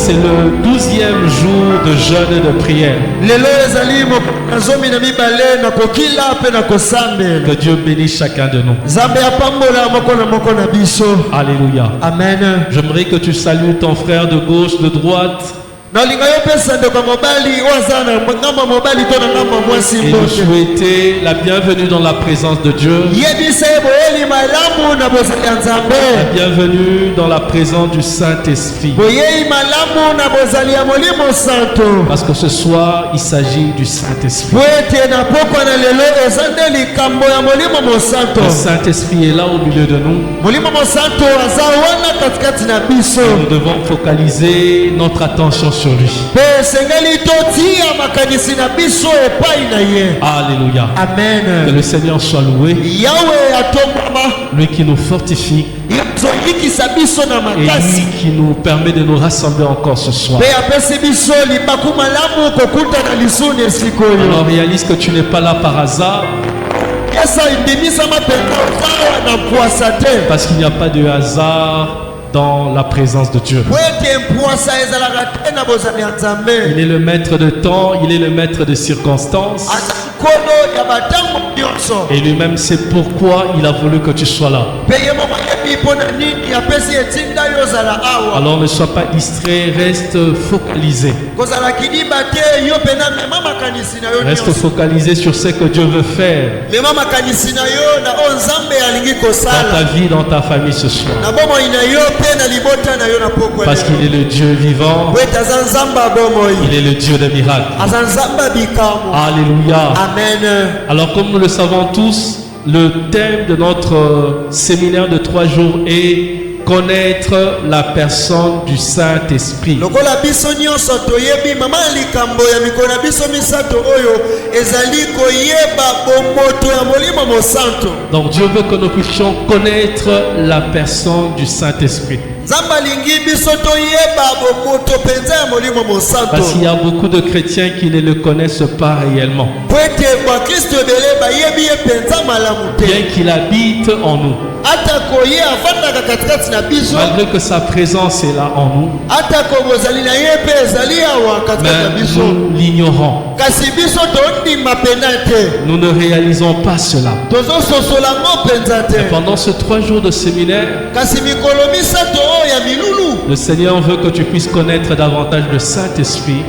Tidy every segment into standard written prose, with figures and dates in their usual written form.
c'est le 12e jour de jeûne et de prière. Que Dieu bénisse chacun de nous. Alléluia. Amen. J'aimerais que tu salues ton frère de gauche, de droite. Et lui souhaiter la bienvenue dans la présence de Dieu. La bienvenue dans la présence du Saint-Esprit. Parce que ce soir, il s'agit du Saint-Esprit. Le Saint-Esprit est là au milieu de nous. Nous devons focaliser notre attention sur lui. Alléluia. Amen. Que le Seigneur soit loué. Lui qui nous fortifie. Et lui qui nous permet de nous rassembler encore ce soir. Alors réalise que tu n'es pas là par hasard. Parce qu'il n'y a pas de hasard dans la présence de Dieu. Il est le maître de temps, il est le maître de circonstances. Et lui-même sait pourquoi il a voulu que tu sois là. Alors ne sois pas distrait, reste focalisé. Reste focalisé sur ce que Dieu veut faire dans ta vie, dans ta famille ce soir. Parce qu'il est le Dieu vivant. Il est le Dieu des miracles. Alléluia. Amen. Alors comme nous le savons tous, le thème de notre séminaire de 3 jours est connaître la personne du Saint-Esprit. Donc Dieu veut que nous puissions connaître la personne du Saint-Esprit. Parce qu'il y a beaucoup de chrétiens qui ne le connaissent pas réellement. Bien qu'il habite en nous. Malgré que sa présence est là en nous. Mais nous l'ignorons. Nous ne réalisons pas cela. Et pendant ces 3 jours de séminaire, le Seigneur veut que tu puisses connaître davantage le Saint-Esprit.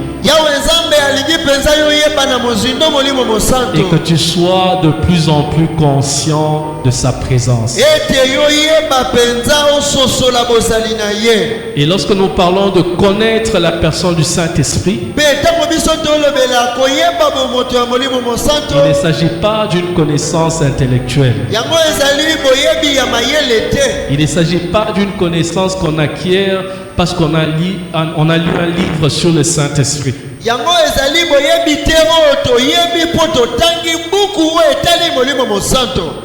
Et que tu sois de plus en plus conscient de sa présence. Et lorsque nous parlons de connaître la personne du Saint-Esprit, il ne s'agit pas d'une connaissance intellectuelle. Il ne s'agit pas d'une connaissance qu'on acquiert parce qu'on a lu un livre sur le Saint-Esprit.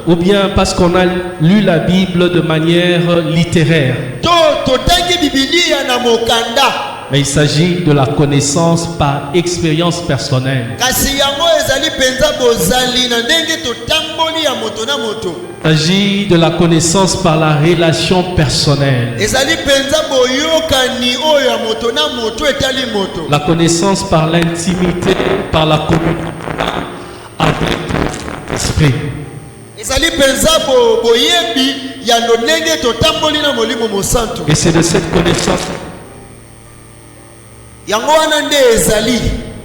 Ou bien parce qu'on a lu la Bible de manière littéraire. Mais il s'agit de la connaissance par expérience personnelle. Il s'agit de la connaissance par la relation personnelle. La connaissance par l'intimité, par la communion avec l'Esprit. Et c'est de cette connaissance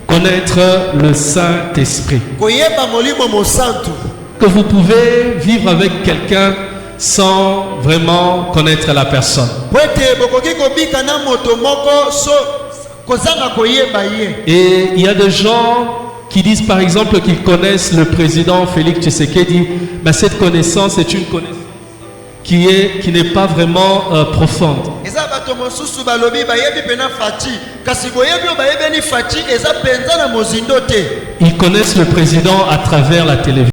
connaître le Saint-Esprit que vous pouvez vivre avec quelqu'un sans vraiment connaître la personne. Et il y a des gens qui disent par exemple qu'ils connaissent le président Félix Tshisekedi, mais cette connaissance est une connaissance qui n'est pas vraiment profonde. Ils connaissent le président à travers la télévision.